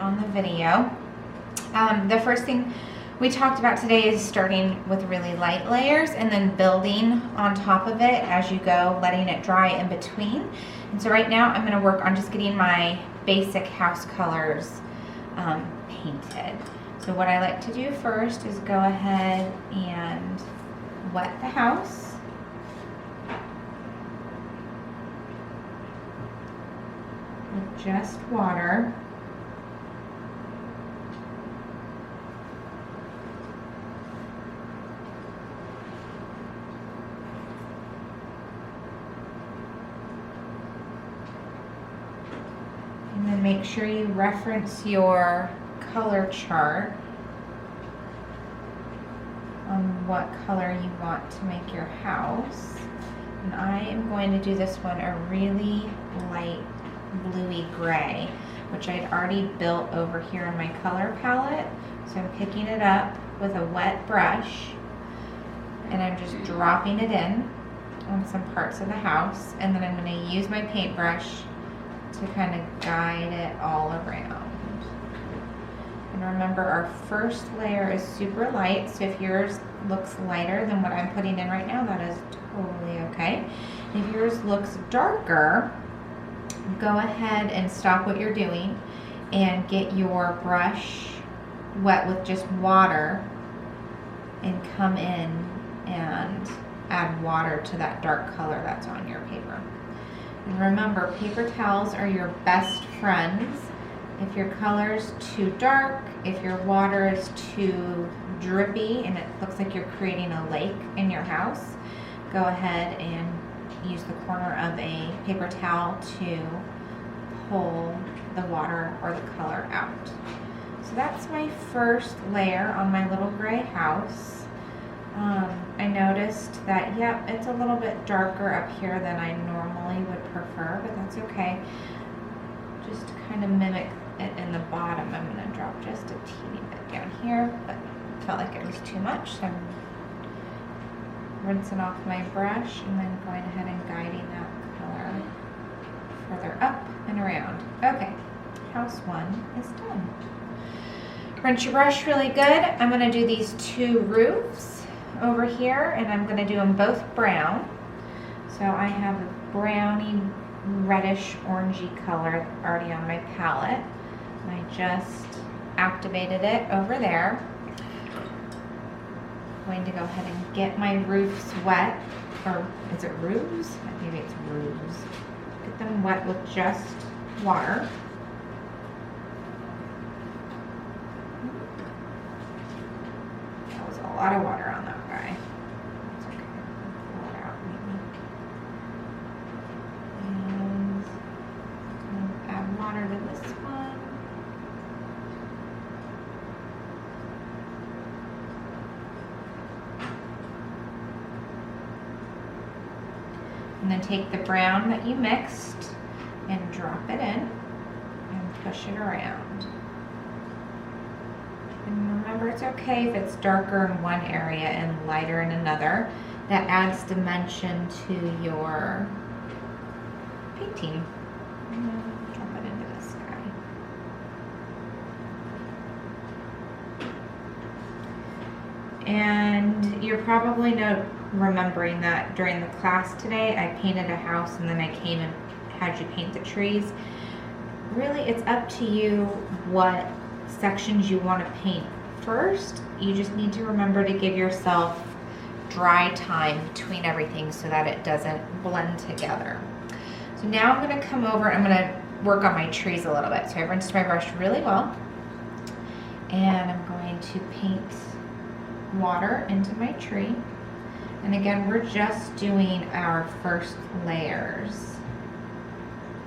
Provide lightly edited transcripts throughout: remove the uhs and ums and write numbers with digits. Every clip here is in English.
on the video. The first thing we talked about today is starting with really light layers and then building on top of it as you go, letting it dry in between. And so right now I'm going to work on just getting my basic house colors painted. So what I like to do first is go ahead and wet the house. With just water. And then make sure you reference your color chart on what color you want to make your house. And I am going to do this one a really light bluey gray, which I'd already built over here in my color palette. So I'm picking it up with a wet brush and I'm just dropping it in on some parts of the house, and then I'm going to use my paintbrush to kind of guide it all around. And remember, our first layer is super light, so if yours looks lighter than what I'm putting in right now, that is totally okay. If yours looks darker, go ahead and stop what you're doing and get your brush wet with just water and come in and add water to that dark color that's on your paper. And remember, paper towels are your best friends. If your color's too dark, if your water is too drippy and it looks like you're creating a lake in your house, go ahead and use the corner of a paper towel to pull the water or the color out. So that's my first layer on my little gray house. I noticed that, yep, it's a little bit darker up here than I normally would prefer, but that's okay. Just to kind of mimic it in the bottom, I'm going to drop just a teeny bit down here, but felt like it was too much, so I'm rinsing off my brush and then going ahead and guiding that color further up and around. Okay, house one is done. Rinse your brush really good. I'm going to do these two roofs over here, and I'm going to do them both brown. So I have a browny reddish orangey color already on my palette, and I just activated it over there. I'm going to go ahead and get my roofs wet, or is it roofs? Maybe it's roofs. Get them wet with just water. That was a lot of water on that guy. It's okay. Pull it out maybe. And add water to this one. And then take the brown that you mixed and drop it in and push it around. And remember, it's okay if it's darker in one area and lighter in another. That adds dimension to your painting. And then drop it into this guy. And you're probably remembering that during the class today, I painted a house and then I came and had you paint the trees. Really, it's up to you what sections you want to paint first. You just need to remember to give yourself dry time between everything so that it doesn't blend together. So now I'm going to come over, I'm going to work on my trees a little bit. So I rinsed my brush really well, and I'm going to paint water into my tree. And again, we're just doing our first layers.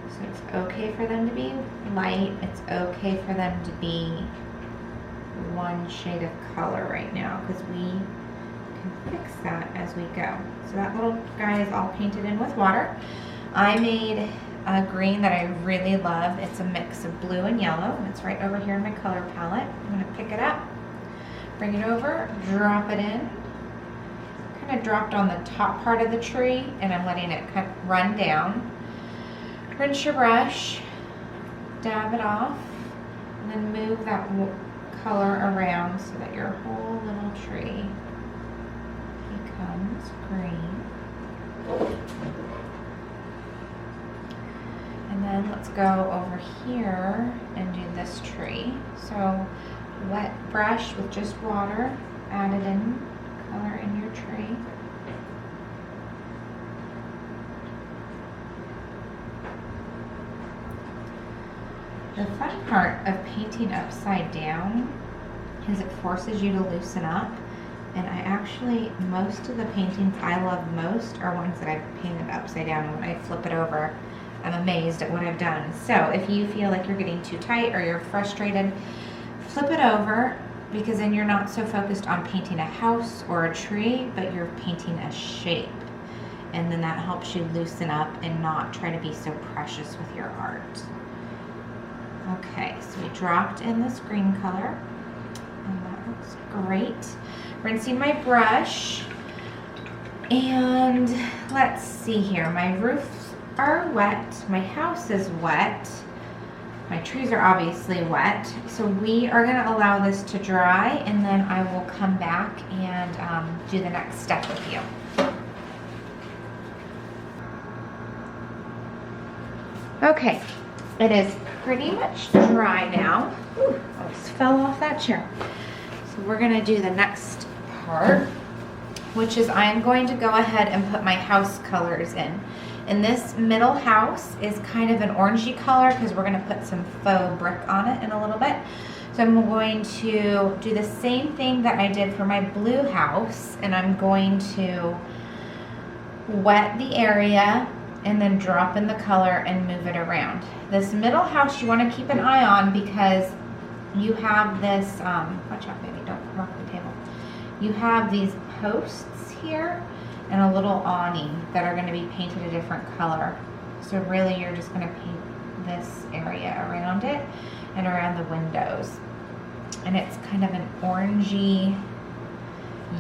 So it's okay for them to be light. It's okay for them to be one shade of color right now, because we can fix that as we go. So that little guy is all painted in with water. I made a green that I really love. It's a mix of blue and yellow. It's right over here in my color palette. I'm going to pick it up, bring it over, drop it in. Kind of dropped on the top part of the tree, and I'm letting it kind of run down. Rinse your brush, dab it off, And then move that color around so that your whole little tree becomes green. And then let's go over here and do this tree. So wet brush with just water, added in color in your tree. The fun part of painting upside down is it forces you to loosen up. And I actually, most of the paintings I love most are ones that I've painted upside down, and when I flip it over, I'm amazed at what I've done. So if you feel like you're getting too tight or you're frustrated, flip it over, because then you're not so focused on painting a house or a tree, but you're painting a shape. And then that helps you loosen up and not try to be so precious with your art. Okay, so we dropped in this green color, and that looks great. Rinsing my brush, and let's see here. My roofs are wet, my house is wet, my trees are obviously wet, so we are going to allow this to dry, and then I will come back and do the next step with you. Okay, it is pretty much dry now. Ooh, I almost fell off that chair. So we're going to do the next part, which is I'm going to go ahead and put my house colors in. And this middle house is kind of an orangey color because we're going to put some faux brick on it in a little bit. So I'm going to do the same thing that I did for my blue house, and I'm going to wet the area and then drop in the color and move it around. This middle house you want to keep an eye on because you have this, watch out baby, don't rock the table. You have these posts here and a little awning that are going to be painted a different color. So really you're just going to paint this area around it and around the windows. And it's kind of an orangey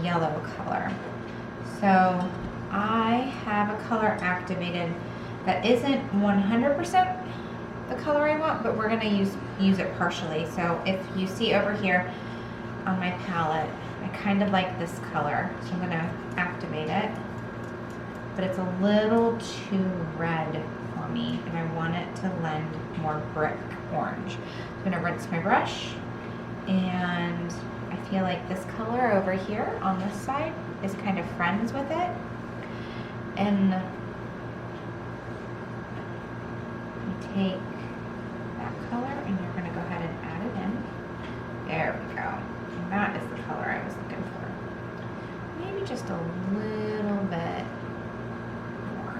yellow color. So I have a color activated that isn't 100% the color I want, but we're going to use it partially. So if you see over here on my palette, I kind of like this color, so I'm going to activate it, but it's a little too red for me, and I want it to lend more brick orange. I'm going to rinse my brush, and I feel like this color over here on this side is kind of friends with it, and you take that color and you're going to go ahead and add it in. There we go. And that is the color I was looking for. Maybe just a little bit more.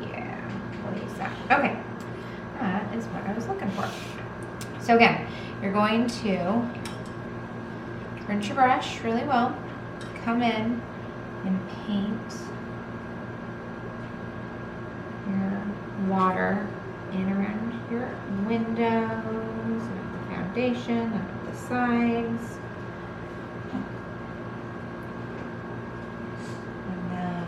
Yeah, we'll use that. Okay, that is what I was looking for. So again, you're going to rinse your brush really well, come in and paint your water in around your windows, and up the foundation, up the sides. And then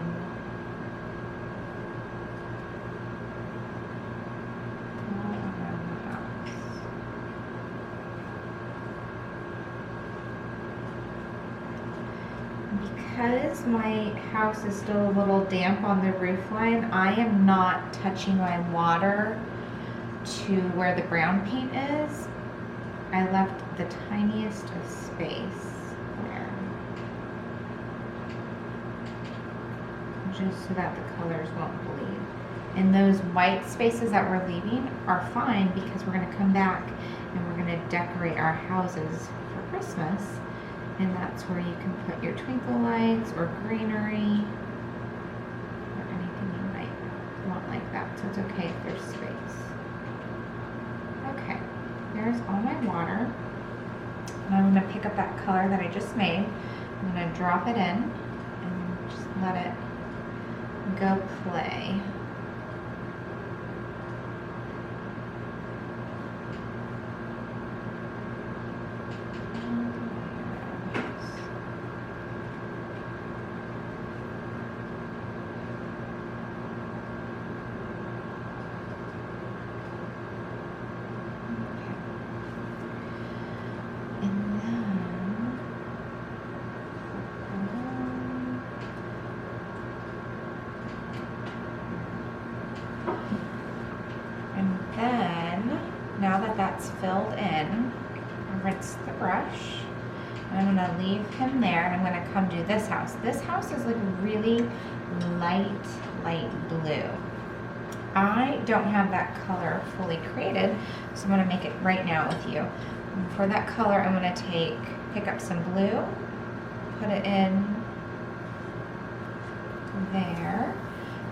all around the house. Because my house is still a little damp on the roof line, I am not touching my water to where the brown paint is. I left the tiniest of space there, just so that the colors won't bleed. And those white spaces that we're leaving are fine because we're going to come back and we're going to decorate our houses for Christmas. And that's where you can put your twinkle lights or greenery or anything you might want like that. So it's okay if there's space. Okay, there's all my water. And I'm going to pick up that color that I just made. I'm going to drop it in and just let it go play. filled in. Rinse the brush. And I'm gonna leave him there, and I'm gonna come do this house. This house is like really light blue. I don't have that color fully created, so I'm gonna make it right now with you. And for that color, I'm gonna pick up some blue, put it in there.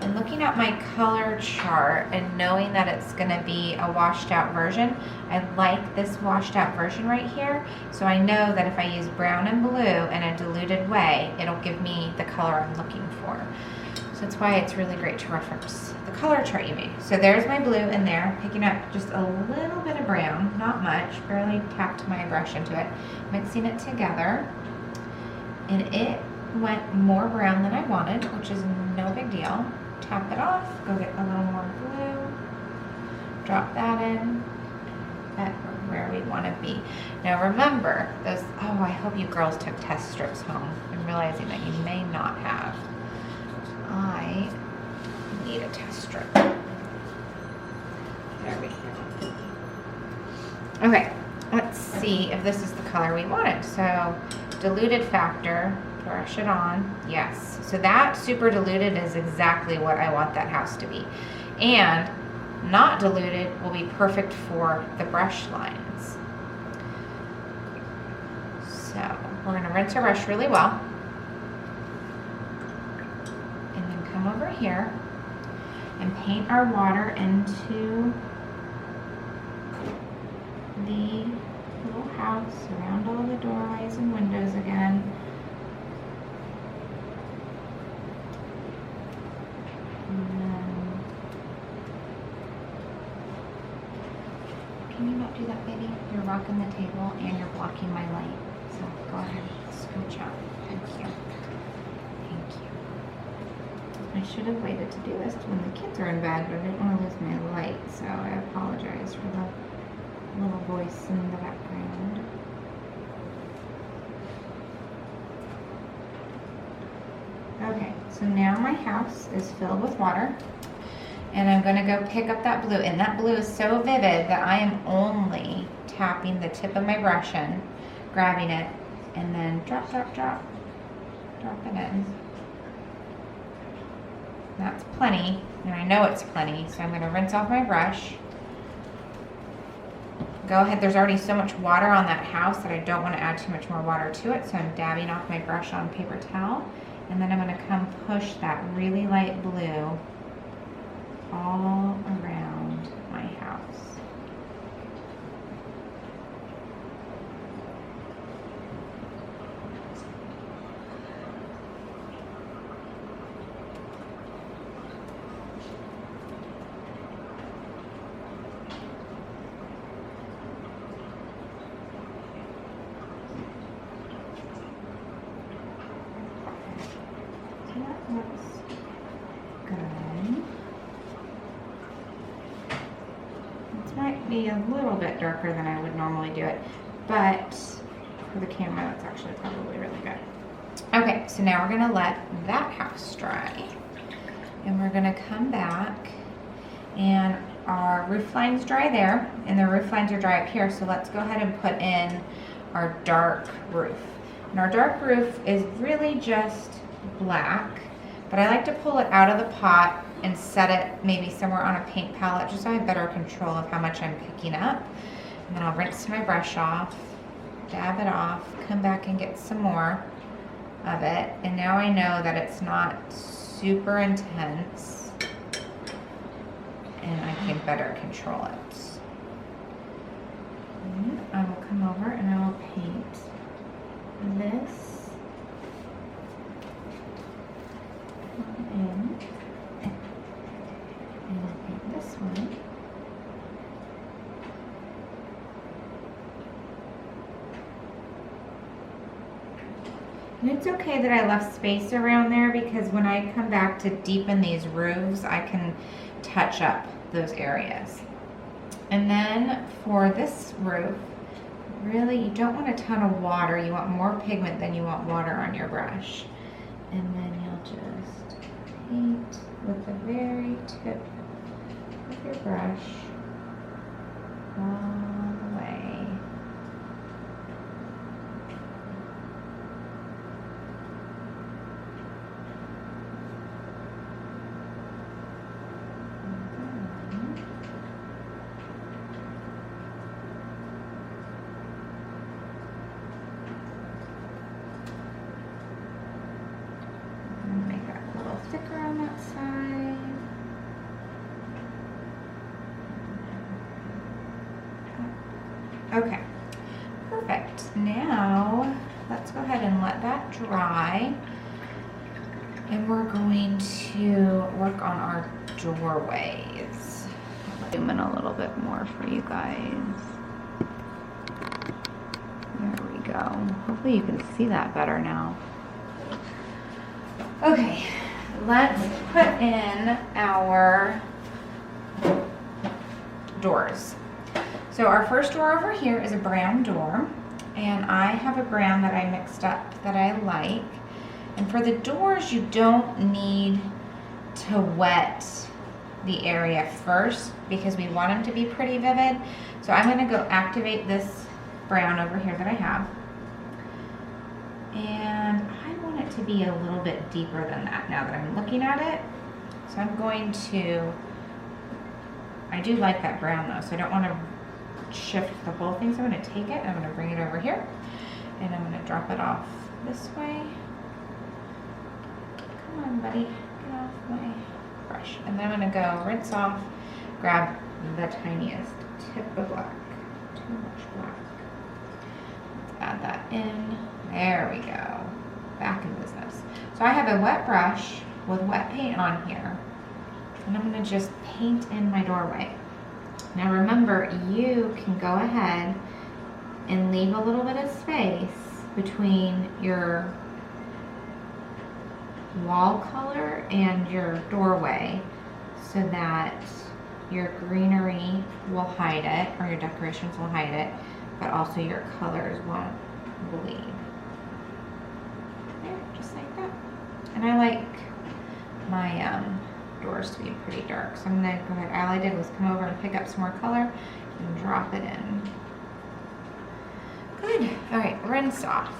And looking at my color chart and knowing that it's gonna be a washed out version, I like this washed out version right here. So I know that if I use brown and blue in a diluted way, it'll give me the color I'm looking for. So that's why it's really great to reference the color chart you made. So there's my blue in there, picking up just a little bit of brown, not much, barely tapped my brush into it, mixing it together. And it went more brown than I wanted, which is no big deal. Tap it off, go get a little more blue, drop that in, at where we want to be. Now remember, I hope you girls took test strips home. I'm realizing that you may not have. I need a test strip. There we go. Okay, let's see if this is the color we wanted. So diluted factor, brush it on, yes. So that super diluted is exactly what I want that house to be. And not diluted will be perfect for the brush lines. So we're gonna rinse our brush really well. And then come over here and paint our water into the little house around all the doorways and windows again. Can you not do that, baby? You're rocking the table and you're blocking my light. So go ahead, scooch out. Thank you. Thank you. I should have waited to do this when the kids are in bed, but I didn't want to lose my light, so I apologize for the little voice in the background. Okay, so now my house is filled with water. And I'm gonna go pick up that blue, and that blue is so vivid that I am only tapping the tip of my brush in, grabbing it, and then drop it in. That's plenty, and I know it's plenty, so I'm gonna rinse off my brush. Go ahead, there's already so much water on that house that I don't wanna add too much more water to it, so I'm dabbing off my brush on paper towel, and then I'm gonna come push that really light blue all around my house. So that looks good. Might be a little bit darker than I would normally do it, but for the camera, that's actually probably really good. Okay, so now we're gonna let that house dry, and we're gonna come back, and our roof line's dry there, and the roof lines are dry up here, so let's go ahead and put in our dark roof. And our dark roof is really just black, but I like to pull it out of the pot and set it maybe somewhere on a paint palette just so I have better control of how much I'm picking up. And then I'll rinse my brush off, dab it off, come back and get some more of it. And now I know that it's not super intense and I can better control it. And I will come over and I will paint this in. And I'll paint this one. And it's okay that I left space around there because when I come back to deepen these roofs, I can touch up those areas. And then for this roof, really you don't want a ton of water. You want more pigment than you want water on your brush. And then you'll just paint with the very tip of your brush all the way. Okay, perfect. Now, let's go ahead and let that dry. And we're going to work on our doorways. Zoom in a little bit more for you guys. There we go. Hopefully you can see that better now. Okay, let's put in our doors. So our first door over here is a brown door, and I have a brown that I mixed up that I like. And for the doors, you don't need to wet the area first because we want them to be pretty vivid. So I'm going to go activate this brown over here that I have. And I want it to be a little bit deeper than that now that I'm looking at it. So I'm going to, I do like that brown though, so I don't want to shift the whole thing. So I'm going to take it, I'm going to bring it over here, and I'm going to drop it off this way. Come on, buddy, get off my brush. And then I'm going to go rinse off, grab the tiniest tip of black. Too much black. Let's add that in. There we go. Back in business. So I have a wet brush with wet paint on here, and I'm going to just paint in my doorway. Now remember, you can go ahead and leave a little bit of space between your wall color and your doorway so that your greenery will hide it, or your decorations will hide it, but also your colors won't bleed. There, just like that. And I like my doors to be pretty dark, so I'm going to go ahead. All I did was come over and pick up some more color and drop it in. Good. All right, rinse off.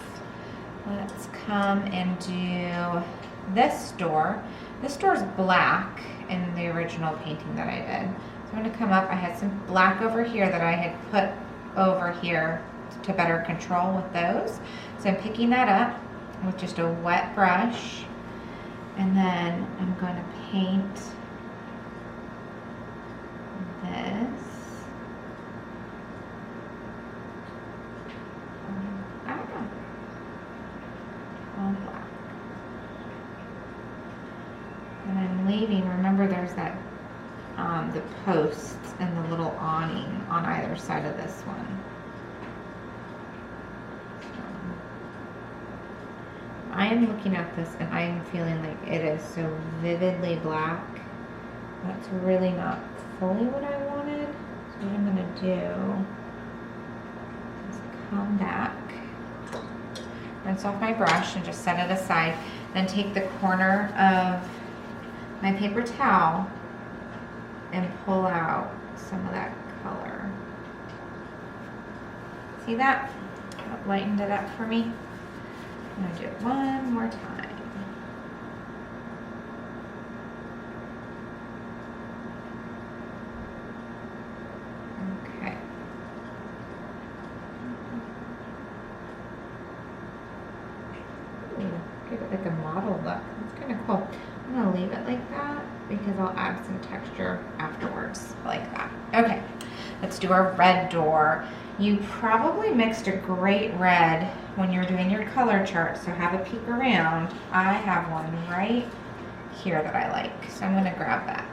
Let's come and do this door. This door is black in the original painting that I did. So I'm going to come up. I had some black over here that I had put over here to better control with those. So I'm picking that up with just a wet brush, and then I'm going to paint this. All black. And I'm leaving, remember there's that, the posts and the little awning on either side of this one. I am looking at this and I am feeling like it is so vividly black. That's really not fully what I wanted. So what I'm going to do is come back, rinse off my brush and just set it aside. Then take the corner of my paper towel and pull out some of that color. See that? That lightened it up for me. I'm going to do it one more time. Okay. Ooh, give it like a model look. That's kind of cool. I'm going to leave it like that because I'll add some texture afterwards like that. Okay, let's do our red door. You probably mixed a great red when you're doing your color chart, so have a peek around. I have one right here that I like, so I'm going to grab that.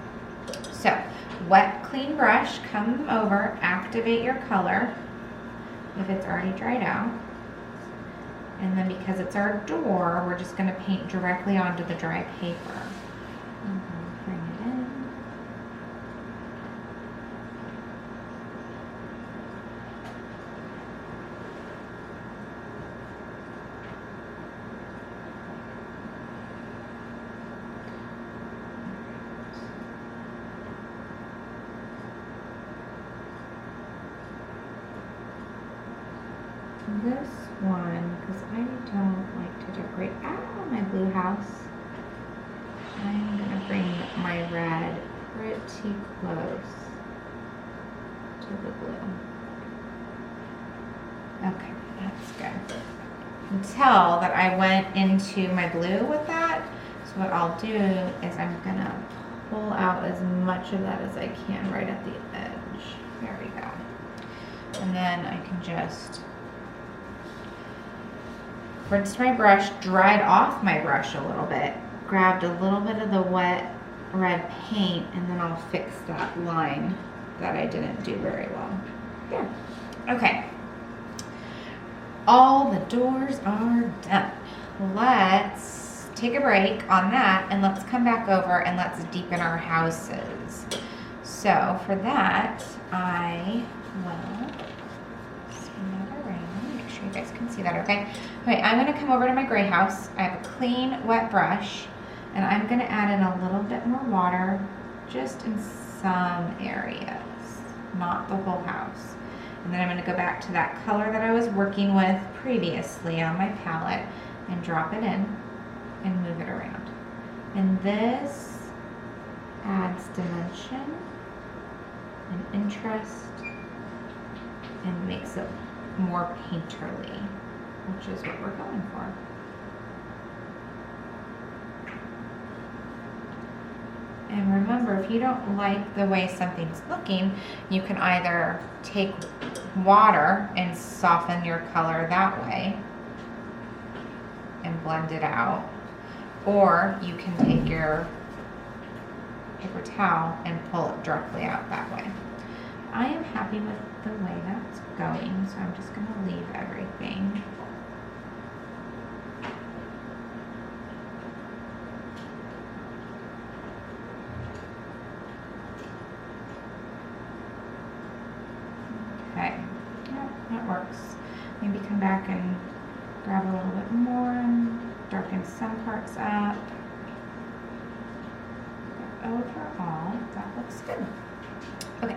So, wet, clean brush, come over, activate your color if it's already dried out. And then because it's our door, we're just going to paint directly onto the dry paper. Bring it in. This one, because I don't like to decorate my blue house, I'm going to bring my red pretty close to the blue. Okay, that's good. You can tell that I went into my blue with that, so what I'll do is I'm going to pull out as much of that as I can right at the edge. There we go. And then I can just rinse my brush, dried off my brush a little bit, grabbed a little bit of the wet red paint, and then I'll fix that line that I didn't do very well. There. Okay. All the doors are done. Let's take a break on that and let's come back over and let's deepen our houses. So for that, I will spin that around. Make sure you guys can see that, okay? Okay, I'm gonna come over to my gray house. I have a clean, wet brush, and I'm gonna add in a little bit more water, just in some areas, not the whole house. And then I'm gonna go back to that color that I was working with previously on my palette and drop it in and move it around. And this adds dimension and interest and makes it more painterly, which is what we're going for. And remember, if you don't like the way something's looking, you can either take water and soften your color that way and blend it out, or you can take your paper towel and pull it directly out that way. I am happy with the way that's going, so I'm just going to leave everything. Okay, yeah, that works. Maybe come back and grab a little bit more and darken some parts up. Overall, that looks good. Okay.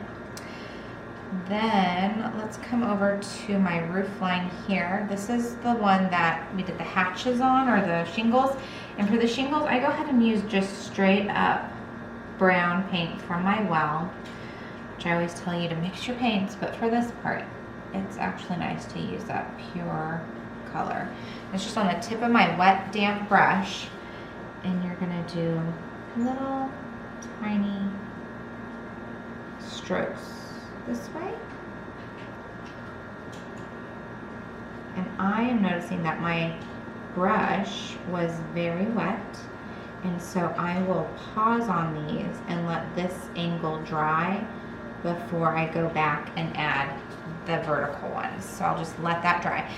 Then let's come over to my roof line here. This is the one that we did the hatches on, or the shingles. And for the shingles, I go ahead and use just straight up brown paint from my well, which I always tell you to mix your paints, but for this part, it's actually nice to use that pure color. It's just on the tip of my wet, damp brush, and you're gonna do little tiny strokes this way. And I am noticing that my brush was very wet, and so I will pause on these and let this angle dry before I go back and add the vertical ones. So I'll just let that dry.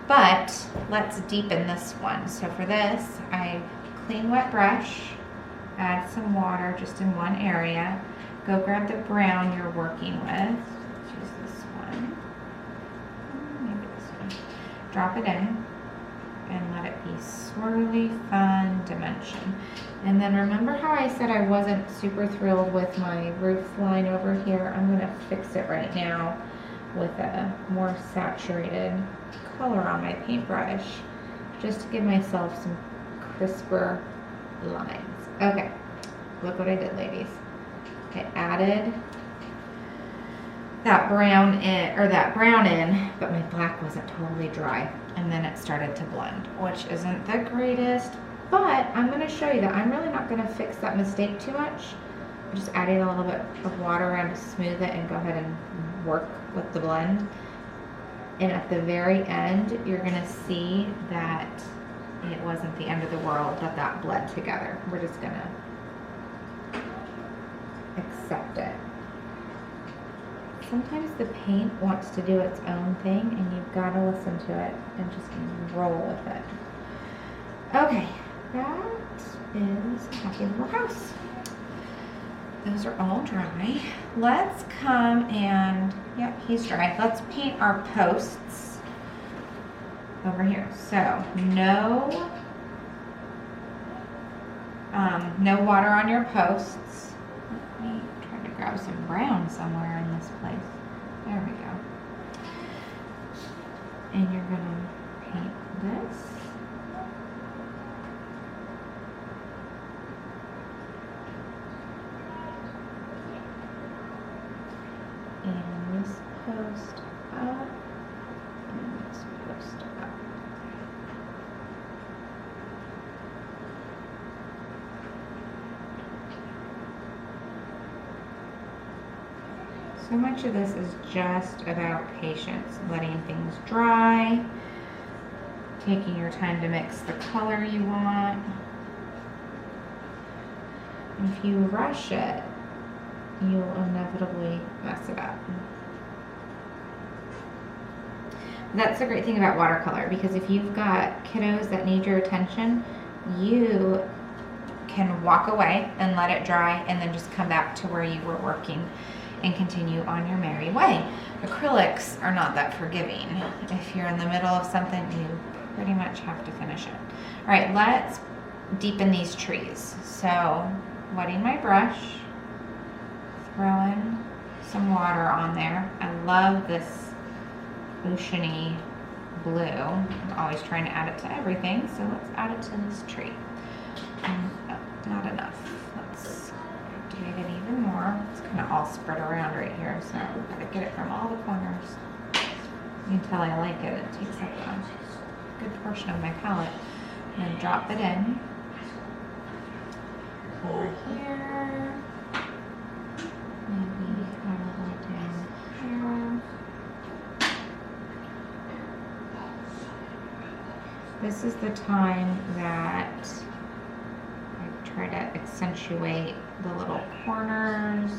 But let's deepen this one. So for this, I clean wet brush, add some water just in one area. Go grab the brown you're working with. Choose this one. Maybe this one. Drop it in and let it be swirly, fun dimension. And then remember how I said I wasn't super thrilled with my roof line over here? I'm gonna fix it right now with a more saturated color on my paintbrush, just to give myself some crisper lines. Okay, look what I did, ladies. I added that brown in, but my black wasn't totally dry, and then it started to blend, which isn't the greatest, but I'm going to show you that I'm really not going to fix that mistake too much. I'm just adding a little bit of water around to smooth it and go ahead and work with the blend. And at the very end, you're going to see that it wasn't the end of the world that that bled together. We're just going to accept it. Sometimes the paint wants to do its own thing, and you've got to listen to it and just roll with it. Okay, that is a happy little house. Those are all dry. Let's come and, yep, he's dry. Let's paint our posts over here. So no water on your posts. Let me try to grab some brown somewhere in this place. There we go. And you're gonna paint this. And this post up, and this post up. So much of this is just about patience, letting things dry, taking your time to mix the color you want. If you rush it, you'll inevitably mess it up. That's the great thing about watercolor, because if you've got kiddos that need your attention, you can walk away and let it dry and then just come back to where you were working and continue on your merry way. Acrylics are not that forgiving. If you're in the middle of something, you pretty much have to finish it. All right, let's deepen these trees. So, wetting my brush, throwing some water on there. I love this oceany blue. I'm always trying to add it to everything, so let's add it to this tree. Oh, not enough. Let's activate it even more. It's kind of all spread around right here, so I've got to get it from all the corners. You can tell I like it. It takes up a good portion of my palette. I'm going to drop it in over here. Maybe a little down here. This is the time that I try to accentuate the little corners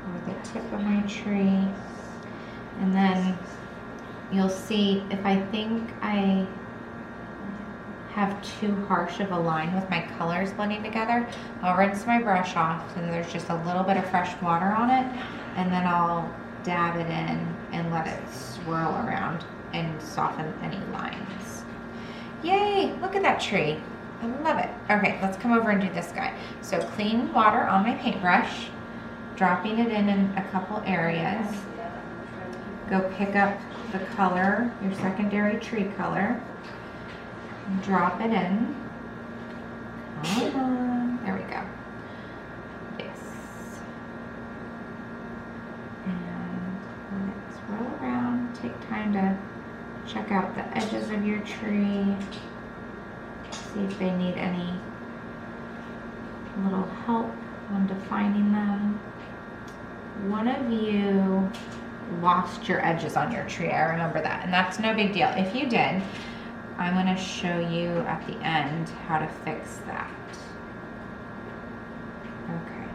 or the tip of my tree. And then you'll see if I think I have too harsh of a line with my colors blending together, I'll rinse my brush off and there's just a little bit of fresh water on it, and then I'll dab it in and let it swirl around and soften any lines. Yay, look at that tree. I love it. Okay, let's come over and do this guy. So clean water on my paintbrush, dropping it in a couple areas. Go pick up the color, your secondary tree color. Drop it in. Come on. There we go. Yes. And let it swirl around. Take time to check out the edges of your tree. See if they need any little help on defining them. One of you lost your edges on your tree. I remember that. And that's no big deal. If you did, I'm going to show you at the end how to fix that. Okay.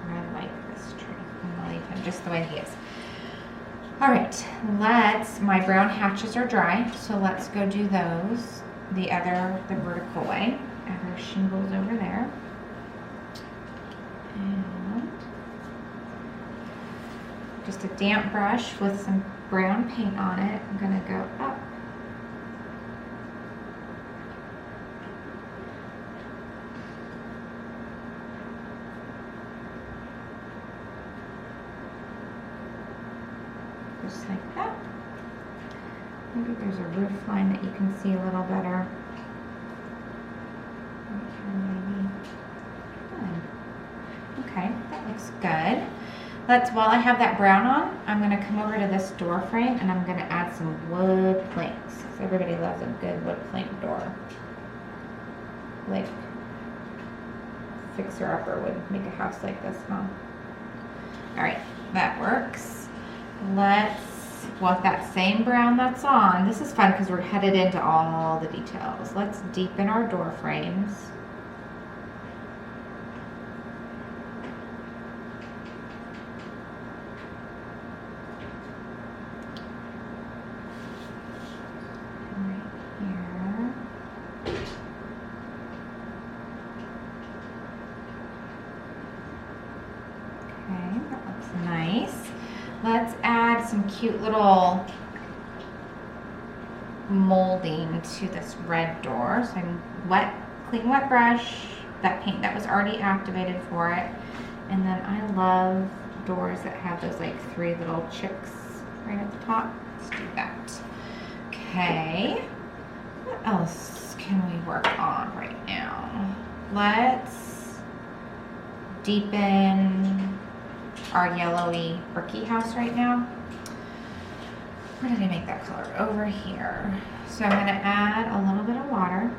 I like this tree. I'm going to leave him just the way he is. All right. My brown hatches are dry, so let's go do those the vertical way. Add our shingles over there. And just a damp brush with some brown paint on it. I'm going to go up. Just like that. Maybe there's a roof line that you can see a little better. Maybe. Okay, that looks good. While I have that brown on, I'm going to come over to this door frame and I'm going to add some wood planks. So everybody loves a good wood plank door. Like fixer-upper would make a house like this, huh? All right, that works. With that same brown that's on, this is fun because we're headed into all the details. Let's deepen our door frames. Right here. Okay, that looks nice. Let's add some cute little molding to this red door. So I'm clean wet brush, that paint that was already activated for it. And then I love doors that have those like 3 little chicks right at the top. Let's do that. Okay, what else can we work on right now? Let's deepen our yellowy bricky house right now. Where did I make that color? Over here. So I'm going to add a little bit of water.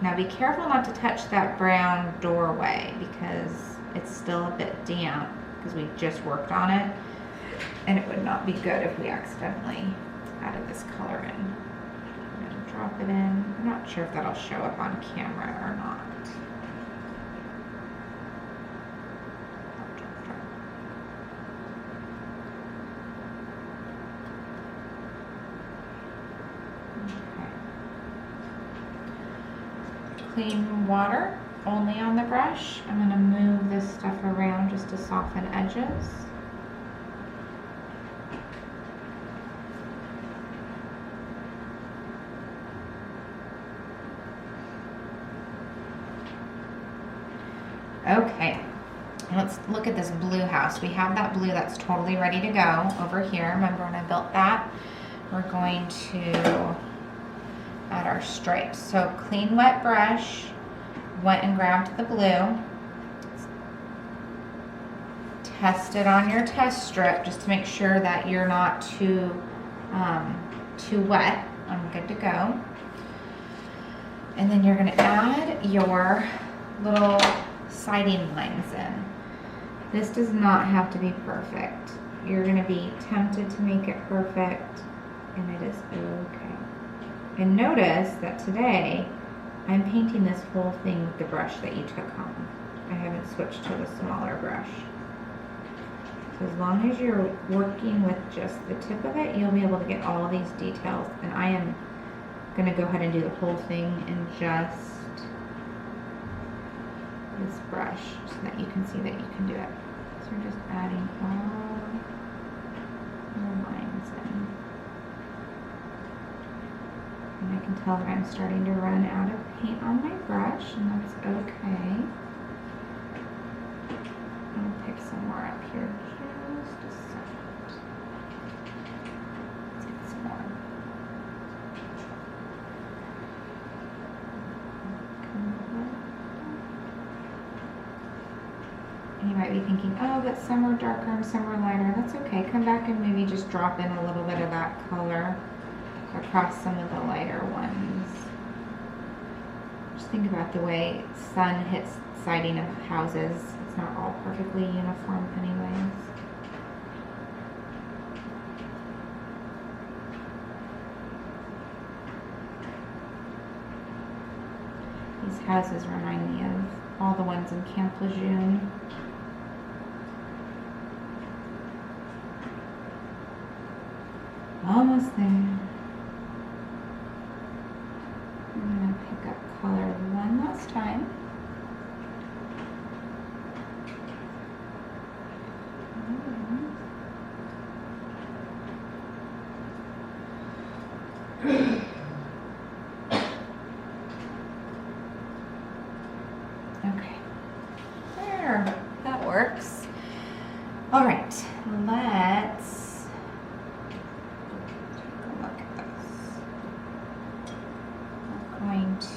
Now be careful not to touch that brown doorway because it's still a bit damp because we just worked on it. And it would not be good if we accidentally added this color in. I'm gonna drop it in. I'm not sure if that'll show up on camera or not. Clean water only on the brush. I'm going to move this stuff around just to soften edges. Okay, let's look at this blue house. We have that blue that's totally ready to go over here. Remember when I built that? We're going to add our stripes. So clean wet brush, went and grabbed the blue, test it on your test strip just to make sure that you're not too wet. I'm good to go. And then you're going to add your little siding lines in. This does not have to be perfect. You're going to be tempted to make it perfect, and it is okay. And notice that today, I'm painting this whole thing with the brush that you took home. I haven't switched to the smaller brush. So as long as you're working with just the tip of it, you'll be able to get all these details. And I am going to go ahead and do the whole thing in just this brush so that you can see that you can do it. So we're just adding all the lines in. And I can tell that I'm starting to run out of paint on my brush, and that's okay. I'll pick some more up here just a second. Let's get some more. And you might be thinking, oh, but some are darker and some are lighter. That's okay. Come back and maybe just drop in a little bit of that color across some of the lighter ones. Just think about the way sun hits siding of houses. It's not all perfectly uniform anyways. These houses remind me of all the ones in Camp Lejeune. Almost there. I'm going to pick up color one last time. Okay, there, that works. All right, let's take a look at this. We're going to,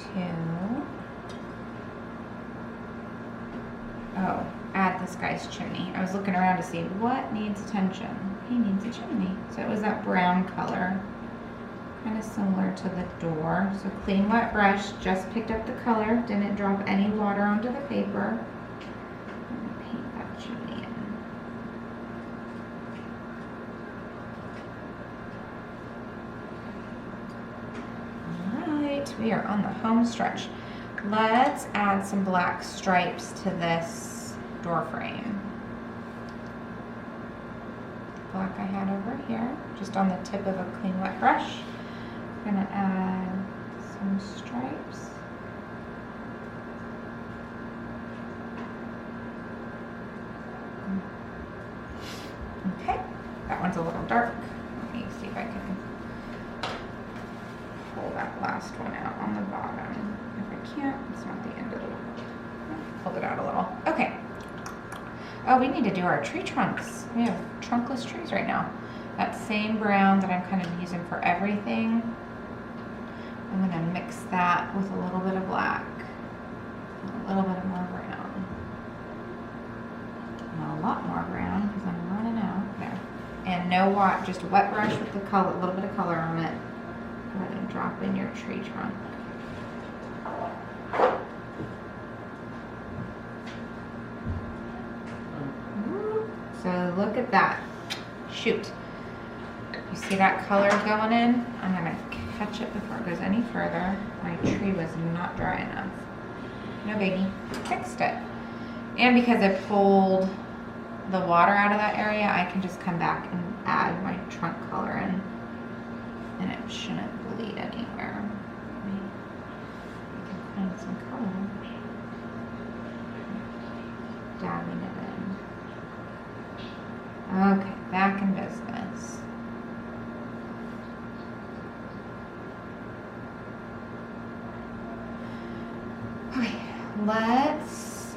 add this guy's chimney. I was looking around to see what needs attention. He needs a chimney. So it was that brown color, kind of similar to the door. So clean wet brush, just picked up the color, didn't drop any water onto the paper. And paint that chimney in. Alright, we are on the home stretch. Let's add some black stripes to this door frame. Black I had over here, just on the tip of a clean wet brush. I'm gonna add some stripes. Okay, that one's a little dark. Let me see if I can pull that last one out on the bottom. If I can't, it's not the end of the world. Pull it out a little. Okay. Oh, we need to do our tree trunks. We have trunkless trees right now. That same brown that I'm kind of using for everything, I'm going to mix that with a little bit of black, a little bit more brown, and a lot more brown because I'm running out there. And no water, just a wet brush with the color, a little bit of color on it. Go ahead and drop in your tree trunk. look at that. Shoot. You see that color going in? I'm gonna catch it before it goes any further. My tree was not dry enough. No biggie, fixed it. And because I pulled the water out of that area, I can just come back and add my trunk color in. And it shouldn't bleed anywhere. Maybe I can find some color. Dabbing it in. Okay, back in business. Okay, let's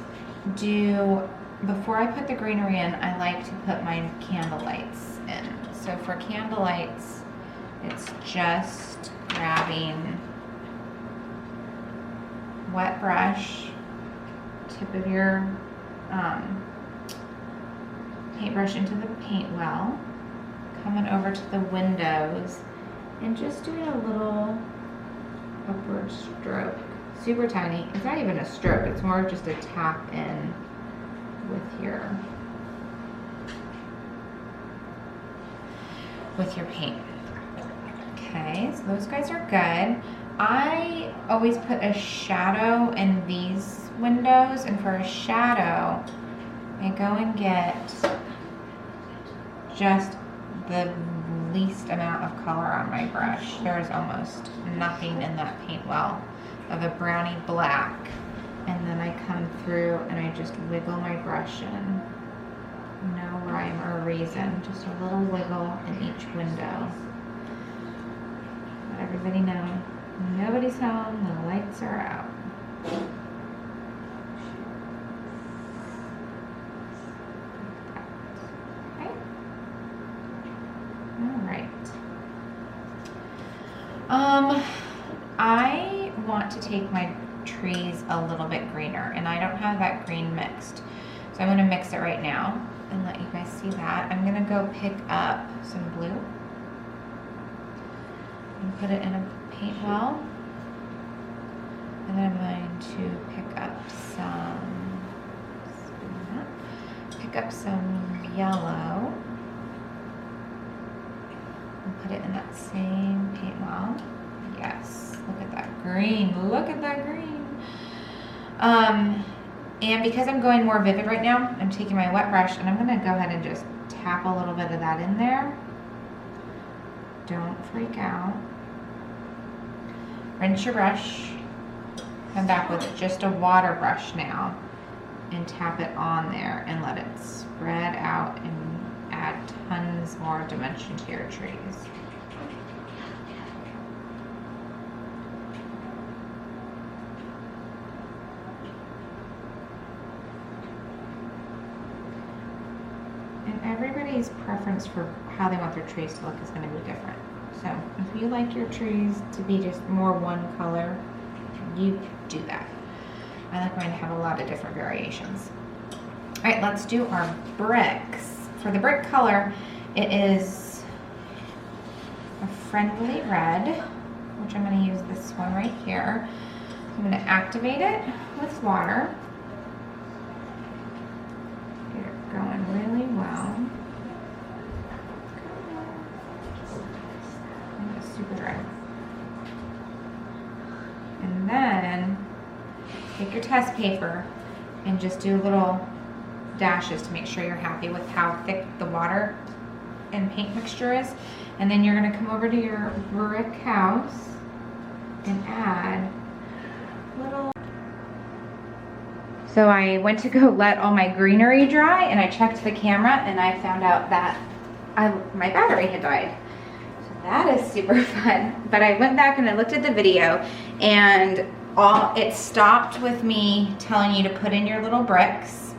do, before I put the greenery in, I like to put my candle lights in. So for candle lights, it's just grabbing wet brush, tip of your paintbrush into the paint well, coming over to the windows, and just doing a little upward stroke. Super tiny. It's not even a stroke, it's more of just a tap in with your paint. Okay, so those guys are good. I always put a shadow in these windows, and for a shadow, I go and get just the least amount of color on my brush. There's almost nothing in that paint well of a brownie black, and then I come through and I just wiggle my brush in. No rhyme or reason, just a little wiggle in each window. Let everybody know nobody's home, the lights are out. Okay. All right. I want to take my trees a little bit greener, and I don't have that green mixed. So I'm gonna mix it right now and let you guys see that. I'm gonna go pick up some blue and put it in a paint well. And then I'm going to pick up some yellow and put it in that same paint well. Yes, look at that green, look at that green. And because I'm going more vivid right now, I'm taking my wet brush and I'm gonna go ahead and just tap a little bit of that in there. Don't freak out. Rinse your brush, come back with just a water brush now and tap it on there and let it spread out and add tons more dimension to your trees. And everybody's preference for how they want their trees to look is going to be different. So if you like your trees to be just more one color, you do that. I like mine to have a lot of different variations. All right, let's do our bricks. For the brick color, it is a friendly red, which I'm going to use this one right here. I'm going to activate it with water. Get it going really well. And it's super dry. And then take your test paper and just do little dashes to make sure you're happy with how thick the water and paint mixture is. And then you're going to come over to your brick house and add little. So I went to go let all my greenery dry and I checked the camera and I found out that my battery had died. So that is super fun. But I went back and I looked at the video and it stopped with me telling you to put in your little bricks,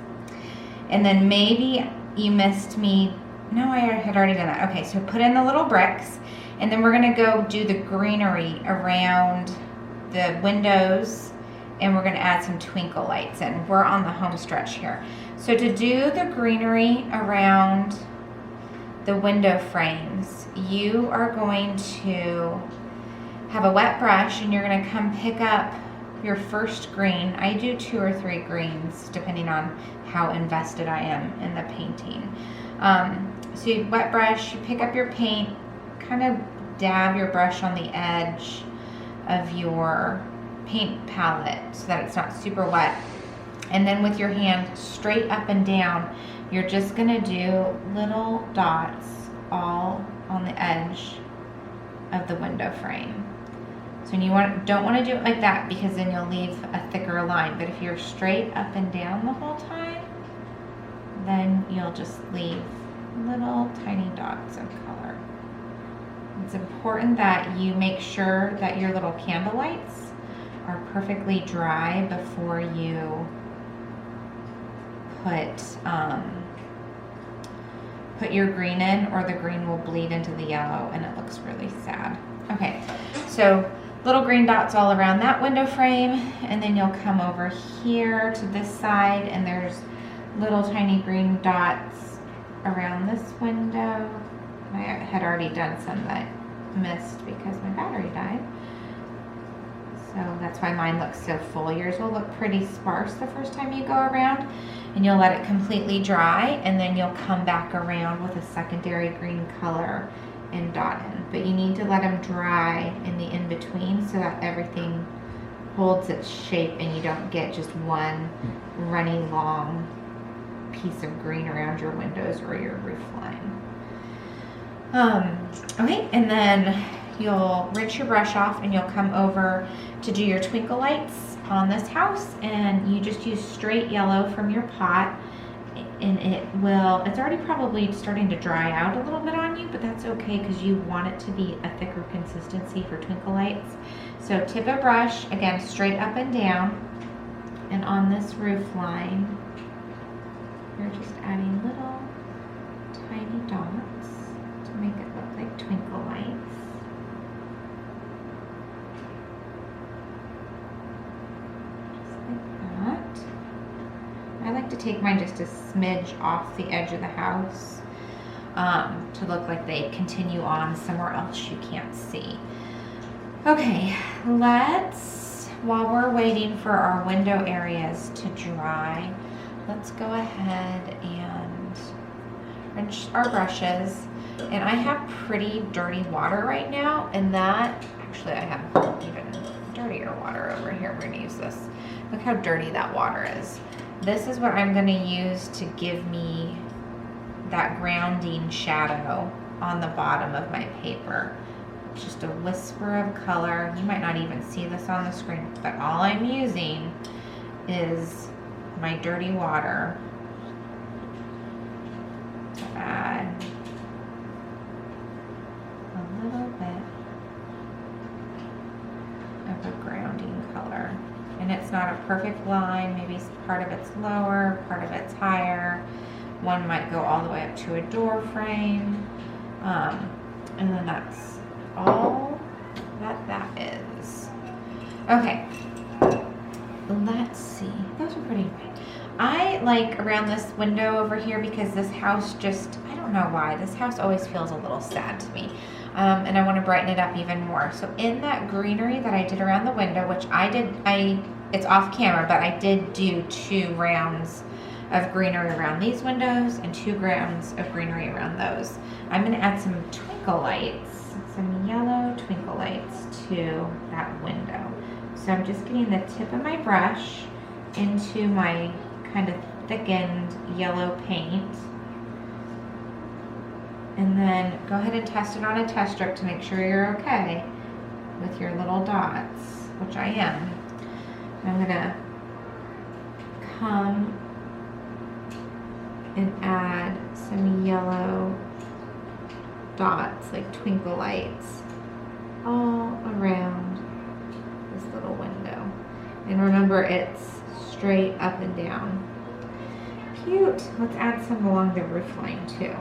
and then maybe you missed me. No, I had already done that. Okay, so put in the little bricks, and then we're gonna go do the greenery around the windows, and we're gonna add some twinkle lights in. We're on the home stretch here. So to do the greenery around the window frames, you are going to have a wet brush and you're gonna come pick up your first green. I do 2 or 3 greens depending on how invested I am in the painting. So you wet brush, you pick up your paint, kind of dab your brush on the edge of your paint palette so that it's not super wet. And then with your hand straight up and down, you're just gonna do little dots all on the edge of the window frame. So you don't want to do it like that because then you'll leave a thicker line. But if you're straight up and down the whole time, then you'll just leave little tiny dots of color. It's important that you make sure that your little candle lights are perfectly dry before you put your green in, or the green will bleed into the yellow and it looks really sad. Okay, so little green dots all around that window frame, and then you'll come over here to this side and there's little tiny green dots around this window. I had already done some that missed because my battery died. So that's why mine looks so full. Yours will look pretty sparse the first time you go around, and you'll let it completely dry, and then you'll come back around with a secondary green color and dot in. But you need to let them dry in the in-between so that everything holds its shape and you don't get just one runny long piece of green around your windows or your roof line. Okay, and then you'll rinse your brush off and you'll come over to do your twinkle lights on this house, and you just use straight yellow from your pot, and it's already probably starting to dry out a little bit on you, but that's okay because you want it to be a thicker consistency for twinkle lights. So tip a brush, again, straight up and down, and on this roof line, you're just adding little tiny dots to make it look like twinkle lights. I like to take mine just a smidge off the edge of the house to look like they continue on somewhere else you can't see. Okay, while we're waiting for our window areas to dry, let's go ahead and rinse our brushes. And I have pretty dirty water right now, and actually I have even dirtier water over here. We're gonna use this. Look how dirty that water is. This is what I'm gonna use to give me that grounding shadow on the bottom of my paper. Just a whisper of color. You might not even see this on the screen, but all I'm using is my dirty water to add a little bit of a grounding color. And it's not a perfect line. Maybe part of it's lower, part of it's higher. One might go all the way up to a door frame. And then that's all that is. Okay, let's see. Those are pretty big. I like around this window over here because this house I don't know why, this house always feels a little sad to me. And I want to brighten it up even more. So in that greenery that I did around the window, which it's off camera, but I did do 2 rounds of greenery around these windows and 2 rounds of greenery around those. I'm going to add some twinkle lights, some yellow twinkle lights to that window. So I'm just getting the tip of my brush into my kind of thickened yellow paint. And then go ahead and test it on a test strip to make sure you're okay with your little dots, which I am. I'm gonna come and add some yellow dots, like twinkle lights, all around this little window. And remember, it's straight up and down. Cute. Let's add some along the roof line too.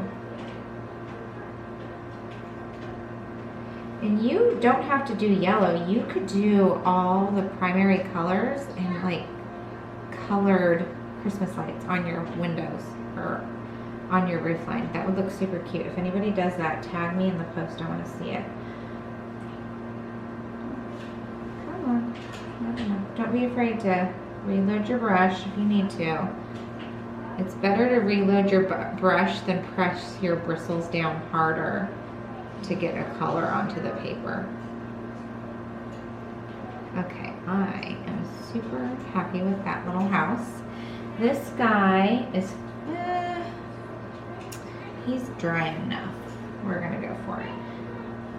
And you don't have to do yellow. You could do all the primary colors and like colored Christmas lights on your windows or on your roof line. That would look super cute. If anybody does that, tag me in the post. I want to see it. Come on. Don't be afraid to reload your brush if you need to. It's better to reload your brush than press your bristles down harder to get a color onto the paper. Okay, I am super happy with that little house. This guy is, he's dry enough. We're gonna go for it.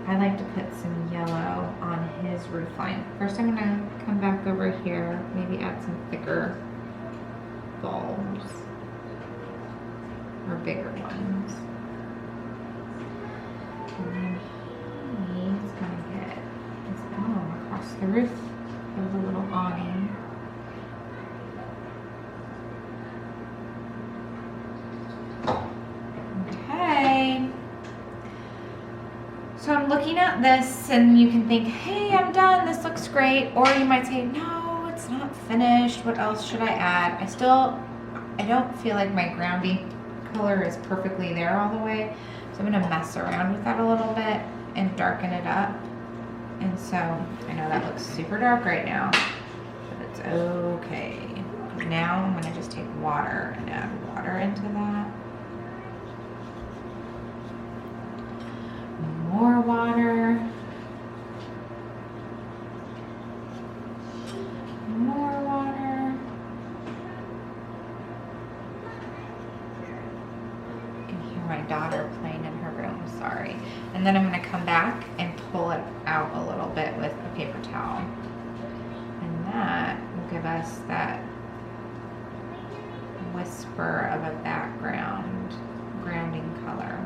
I like to put some yellow on his roof line. First I'm gonna come back over here, maybe add some thicker bulbs or bigger ones. And then he's gonna get his own across the roof of the little awning. Okay. So I'm looking at this and you can think, hey, I'm done, this looks great. Or you might say, no, it's not finished. What else should I add? I don't feel like my grounding color is perfectly there all the way. So I'm gonna mess around with that a little bit and darken it up. And so I know that looks super dark right now, but it's okay. Now I'm gonna just take water and add water into that. More water. More water. You can hear my daughter playing in her room, sorry. And then I'm going to come back and pull it out a little bit with a paper towel. And that will give us that whisper of a background, grounding color.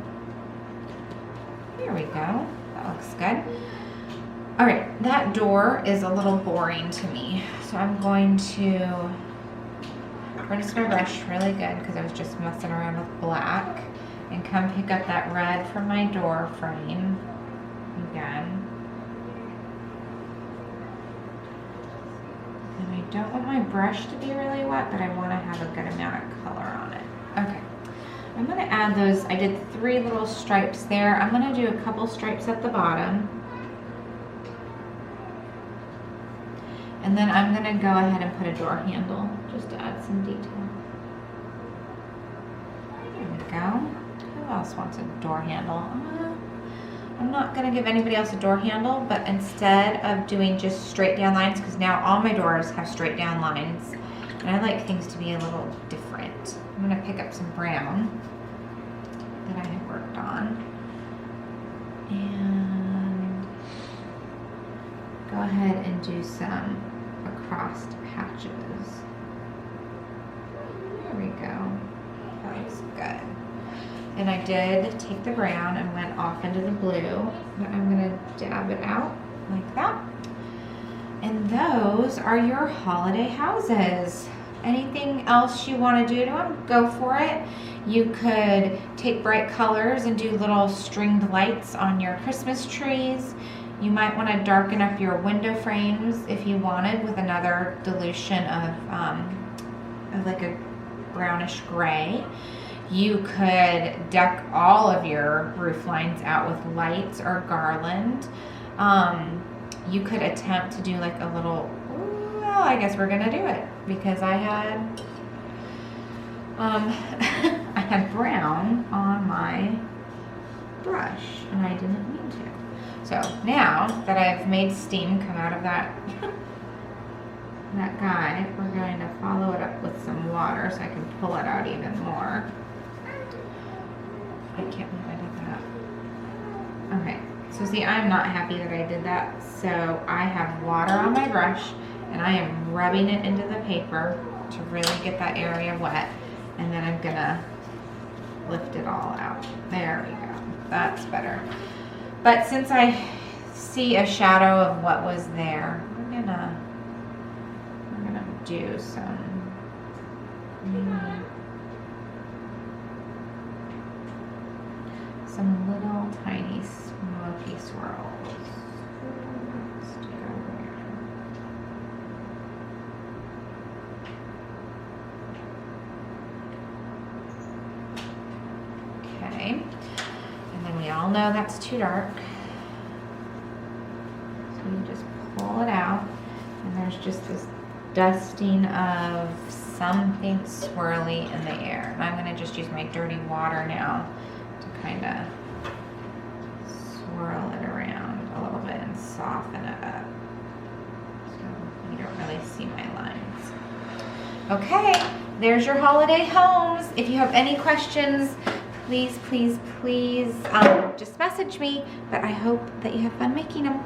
Here we go. That looks good. All right, that door is a little boring to me. So I'm going to rinse my brush really good because I was just messing around with black, and come pick up that red from my door frame again. And I don't want my brush to be really wet, but I want to have a good amount of color on it. Okay. I'm going to add those, I did 3 little stripes there. I'm going to do a couple stripes at the bottom. And then I'm going to go ahead and put a door handle just to add some detail. There we go. Who else wants a door handle? I'm not going to give anybody else a door handle, but instead of doing just straight down lines, because now all my doors have straight down lines, and I like things to be a little different. I'm going to pick up some brown that I had worked on and go ahead and do some across patches. There we go. That looks good. And I did take the brown and went off into the blue, but I'm going to dab it out like that. And those are your holiday houses. Anything else you want to do to them, go for it. You could take bright colors and do little stringed lights on your Christmas trees. You might want to darken up your window frames if you wanted with another dilution of like a brownish gray. You could deck all of your roof lines out with lights or garland. You could attempt to do like a little, well, I guess we're gonna do it because I had I had brown on my brush and I didn't mean to. So now that I've made steam come out of that that guy, we're going to follow it up with some water so I can pull it out even more. I can't believe I did that. Okay, so see, I'm not happy that I did that. So I have water on my brush and I am rubbing it into the paper to really get that area wet. And then I'm gonna lift it all out. There we go, that's better. But since I see a shadow of what was there, we're gonna do some little tiny smoky swirls. Let's do okay, and then we all know that's too dark, so you just pull it out, and there's just this dusting of something swirly in the air. And I'm going to just use my dirty water now to kind of swirl it around a little bit and soften it up. So you don't really see my lines. Okay, there's your holiday homes. If you have any questions, please just message me. But I hope that you have fun making them.